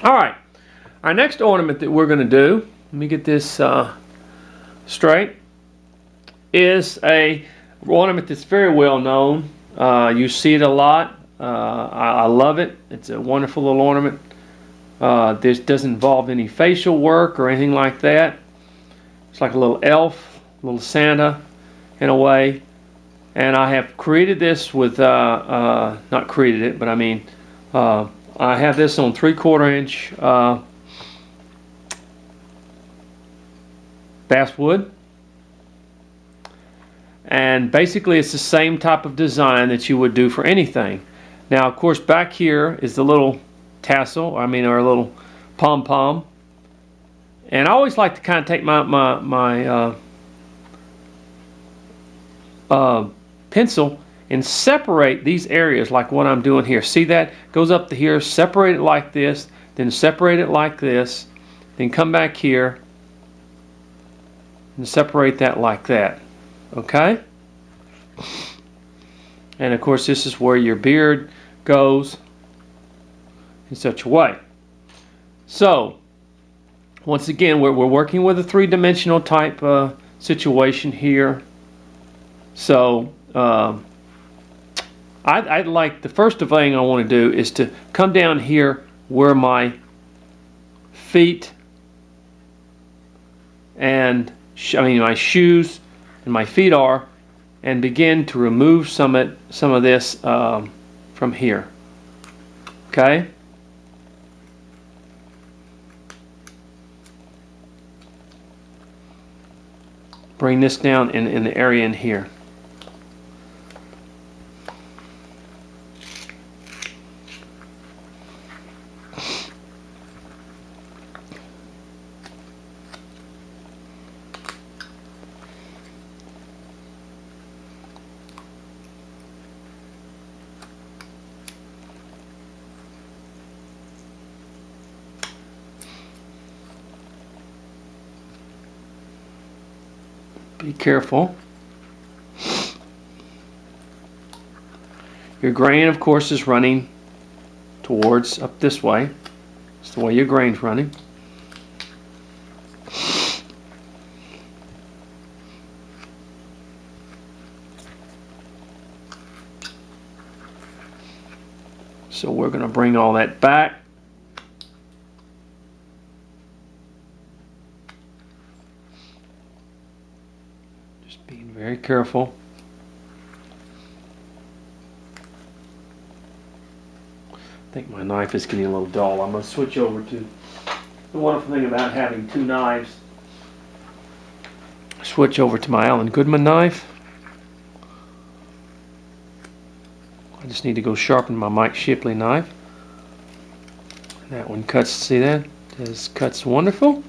Alright, our next ornament that we're going to do, let me get this straight, is a ornament that's very well known. You see it a lot. I love it. It's a wonderful little ornament. This doesn't involve any facial work or anything like that. It's like a little elf, a little Santa in a way. And I have created this with, not created it, but I mean, I have this on 3/4 inch basswood. And basically it's the same type of design that you would do for anything. Now, of course, back here is the little tassel, or a little pom-pom. And I always like to kind of take my pencil and separate these areas like what I'm doing here. See that? Goes up to here, separate it like this, then separate it like this, then come back here and separate that like that. Okay? And of course this is where your beard goes in such a way. So once again, we're working with a three-dimensional type situation here. So I'd like, the first thing I want to do is to come down here where my feet and my shoes and my feet are, and begin to remove some of this from here. Okay. Bring this down in the area in here. Be careful. Your grain, of course, is running towards up this way. It's the way your grain's running. So we're going to bring all that back. Being very careful. I think my knife is getting a little dull. I'm going to switch over to the wonderful thing about having two knives. Switch over to my Alan Goodman knife. I just need to go sharpen my Mike Shipley knife. That one cuts, see that? This cuts wonderful.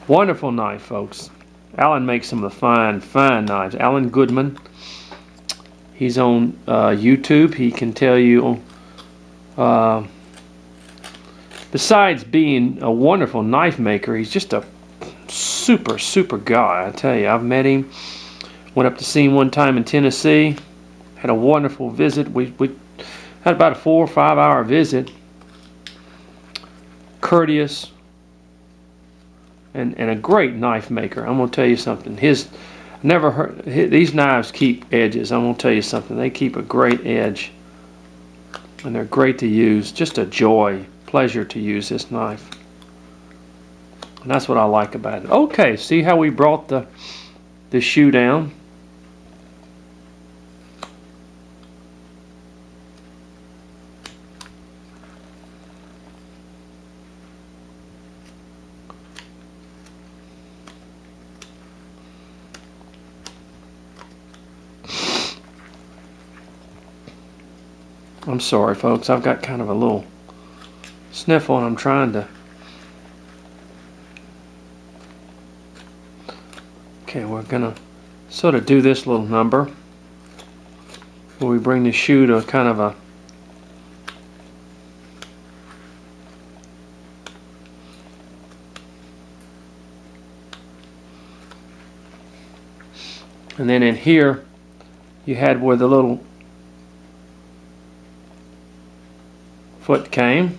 Wonderful knife, folks. Alan makes some of the fine knives. Alan Goodman. He's on YouTube. He can tell you, besides being a wonderful knife maker, he's just a super guy. I tell you, I've met him. Went up to see him one time in Tennessee. Had a wonderful visit. We had about a 4 or 5 hour visit. Courteous. And a great knife maker. I'm going to tell you something. These knives keep edges. I'm going to tell you something. They keep a great edge. And they're great to use. Just a joy, pleasure to use this knife. And that's what I like about it. Okay, see how we brought the shoe down? I'm sorry, folks. I've got kind of a little sniffle and I'm trying to... Okay, we're going to sort of do this little number where we bring the shoe to kind of a... And then in here, you had where the little foot came.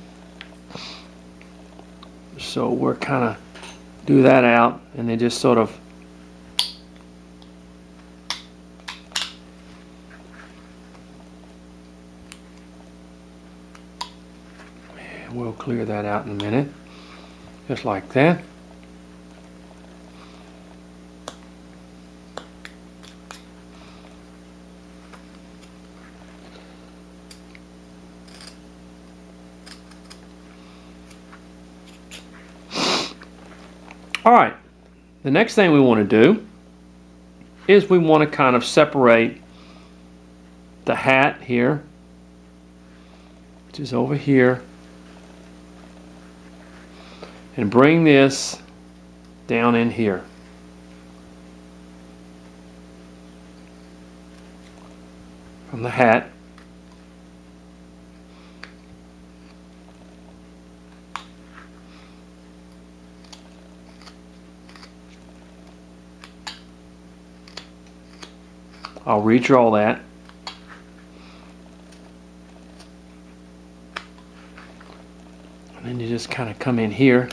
So we're kind of do that out, and then just sort of we'll clear that out in a minute, just like that. All right, the next thing we want to do is we want to kind of separate the hat here, which is over here, and bring this down in here. From the hat. I'll redraw that. And then you just kind of come in here.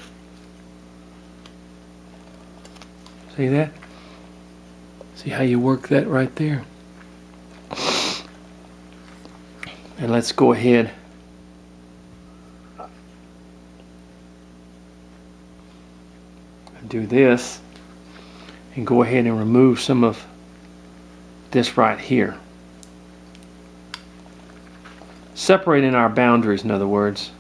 See that? See how you work that right there? And let's go ahead and do this and go ahead and remove some of this right here. Separating our boundaries, in other words.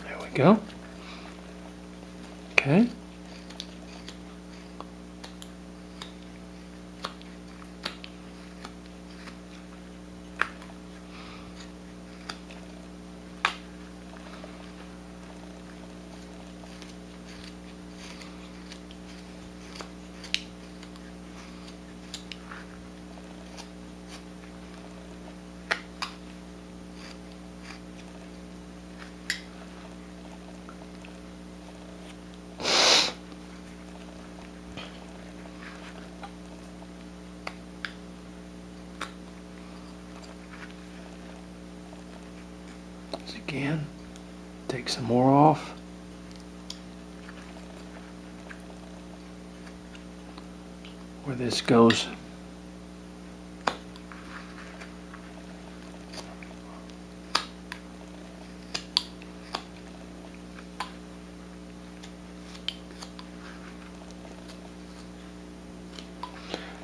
There we go. Okay. Again, take some more off. Where this goes.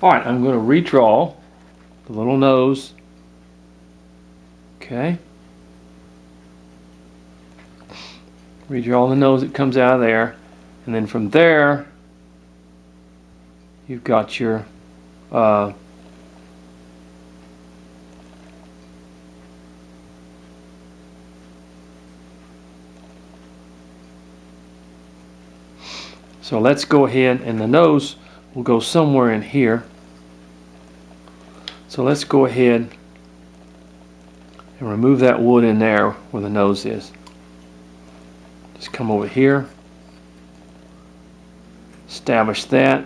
All right, I'm going to redraw the little nose. Okay. Redraw the nose that comes out of there, and then from there you've got your so let's go ahead, and the nose will go somewhere in here. So let's go ahead and remove that wood in there where the nose is. Just come over here, establish that.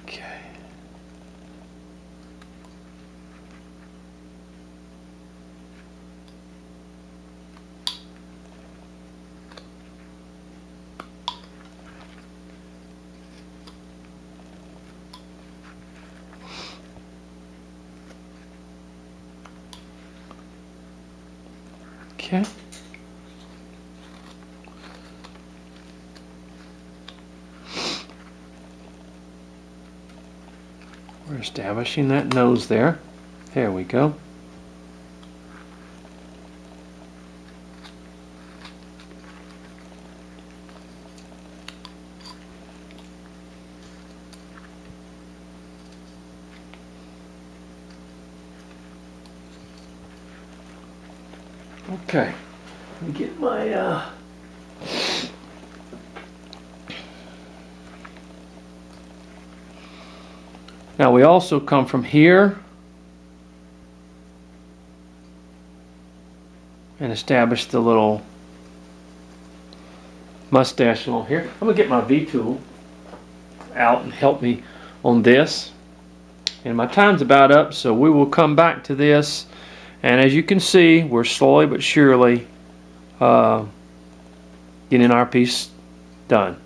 Okay. Okay. We're establishing that nose there. There we go. Okay, let me get my, all right, I'm going to Now we also come from here and establish the little mustache along here. I'm going to get my V-tool out and help me on this. And my time's about up, so we will come back to this. And as you can see, we're slowly but surely getting our piece done.